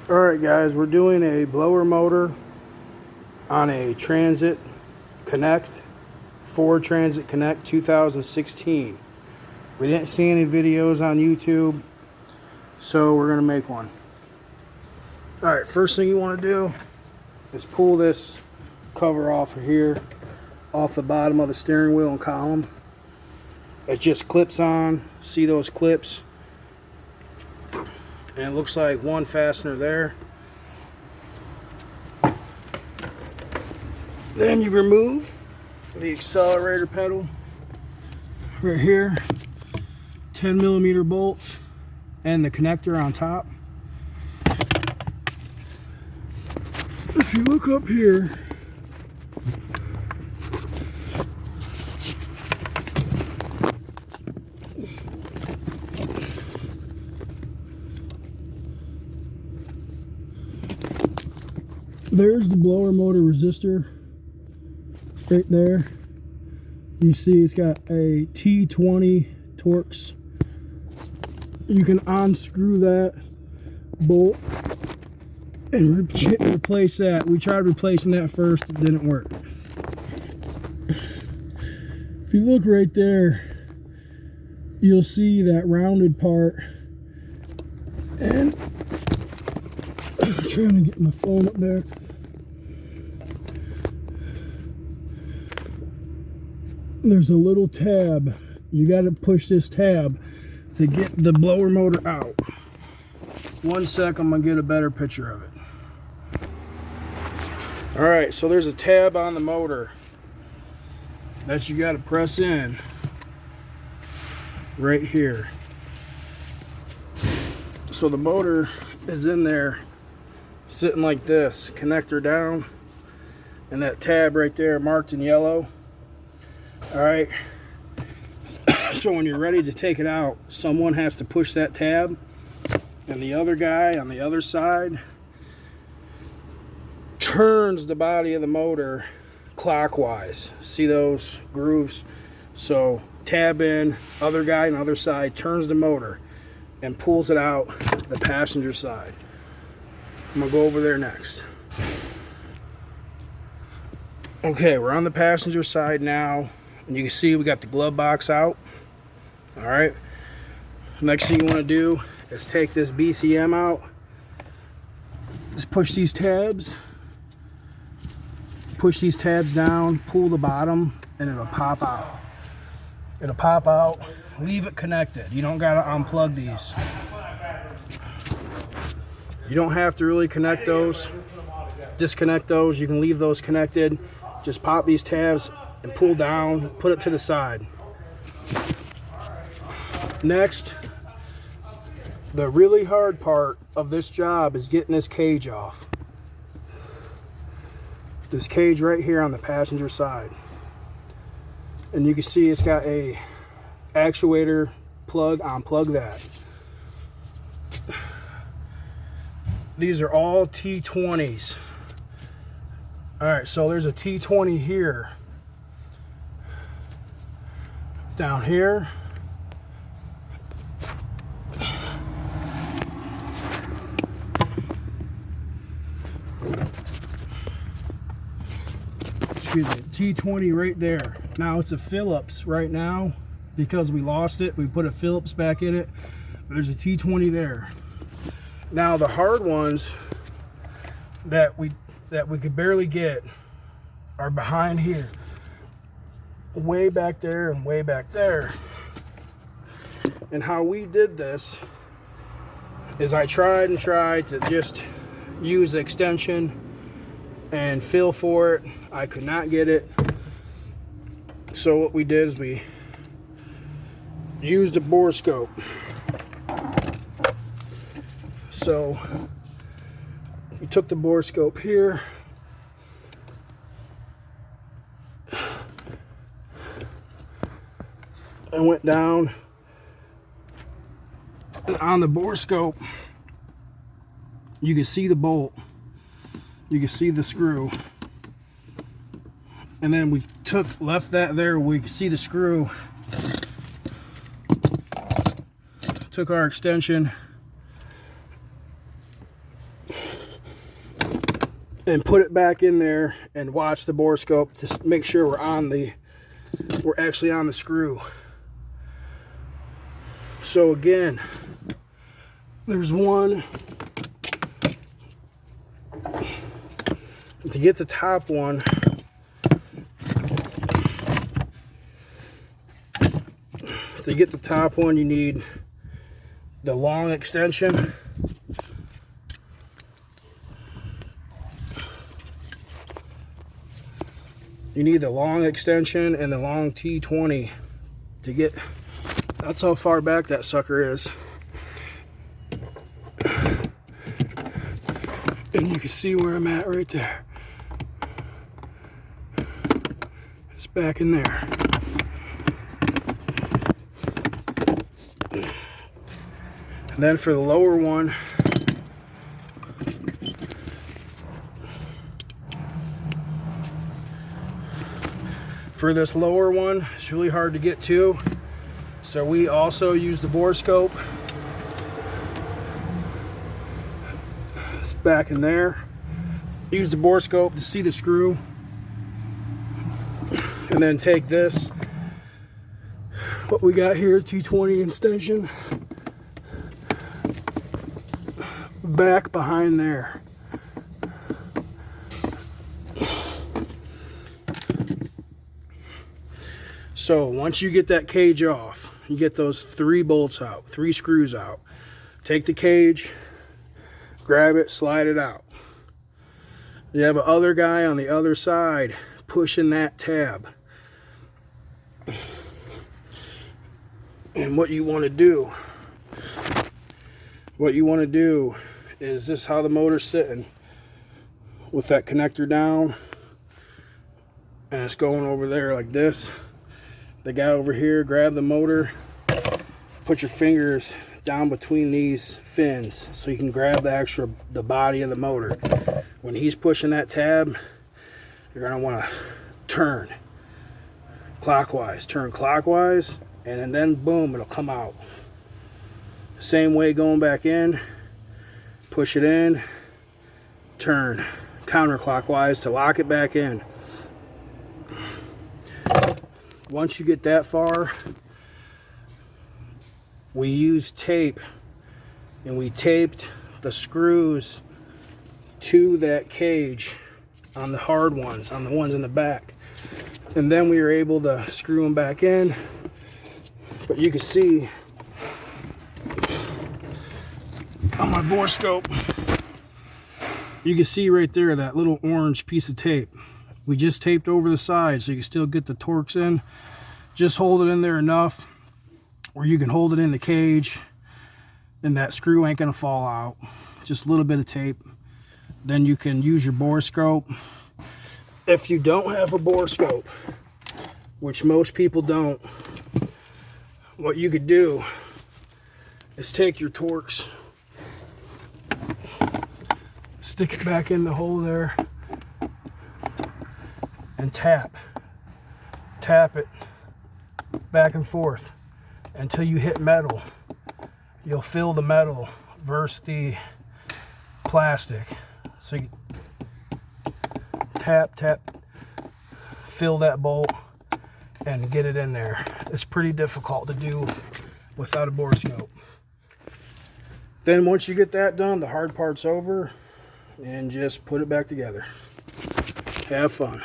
Alright guys, we're doing a blower motor on a Transit Connect, Ford Transit Connect 2016. We didn't see any videos on YouTube, so we're going to make one. Alright, first thing you want to do is pull this cover off of here, off the bottom of the steering wheel and column. It just clips on. See those clips? And it looks like one fastener there. Then you remove the accelerator pedal right here, 10mm bolts, and the connector on top. If you look up here, there's the blower motor resistor right there. You see it's got a T20 Torx. You can unscrew that bolt and replace that. We tried replacing that first, it didn't work. If you look right there, you'll see that rounded part. And I'm trying to get my phone up there. There's a little tab. You got to push this tab to get the blower motor out. One sec, I'm gonna get a better picture of it. Alright, so there's a tab on the motor that you got to press in right here. So the motor is in there sitting like this, connector down, and that tab right there marked in yellow. Alright, so when you're ready to take it out, someone has to push that tab, and the other guy on the other side turns the body of the motor clockwise. See those grooves? So tab in, other guy on the other side turns the motor and pulls it out the passenger side. I'm gonna go over there next. Okay, we're on the passenger side now, and you can see we got the glove box out. All right, next thing you want to do is take this BCM out. Just push these tabs down, pull the bottom, and it'll pop out. It'll pop out. Leave it connected. You don't gotta unplug these. You don't have to really connect those, disconnect those. You can leave those connected. Just pop these tabs and pull down, put it to the side. Next, the really hard part of this job is getting this cage off. This cage right here on the passenger side. And you can see it's got a actuator plug, unplug that. These are all T20s. Alright, so there's a T20 here. Down here. Excuse me, T20 right there. Now it's a Phillips right now because we lost it. We put a Phillips back in it, but there's a T20 there. Now the hard ones that we could barely get are behind here, way back there and way back there. And how we did this is I tried to just use the extension and feel for it. I could not get it. So what we did is we used a bore scope. So we took the bore scope here, and went down, and on the bore scope you can see the bolt, you can see the screw, and then we left that there where we can see the screw, took our extension, and put it back in there and watch the borescope to make sure we're actually on the screw. So again, there's one. To get the top one, you need the long extension. You need the long extension and the long T20 to get, that's how far back that sucker is. And you can see where I'm at right there. It's back in there. And then for the lower one, it's really hard to get to. So we also use the borescope. It's back in there. Use the borescope to see the screw. And then take this, what we got here, T20 extension, back behind there. So once you get that cage off, you get those 3 bolts out, 3 screws out. Take the cage, grab it, slide it out. You have another guy on the other side pushing that tab. And what you want to do is this, how the motor's sitting with that connector down, and it's going over there like this. The guy over here, grab the motor, put your fingers down between these fins so you can grab the body of the motor. When he's pushing that tab, you're going to want to turn clockwise, and then boom, it'll come out. Same way going back in, push it in, turn counterclockwise to lock it back in. Once you get that far, we use tape, and we taped the screws to that cage on the hard ones, on the ones in the back. And then we were able to screw them back in. But you can see on my borescope, you can see right there that little orange piece of tape. We just taped over the side so you can still get the Torx in. Just hold it in there enough where you can hold it in the cage and that screw ain't gonna fall out. Just a little bit of tape. Then you can use your borescope. If you don't have a borescope, which most people don't, what you could do is take your Torx, stick it back in the hole there, and tap it back and forth until you hit metal. You'll feel the metal versus the plastic. So you tap, fill that bolt and get it in there. It's pretty difficult to do without a borescope. Then once you get that done, the hard part's over, and just put it back together. Have fun.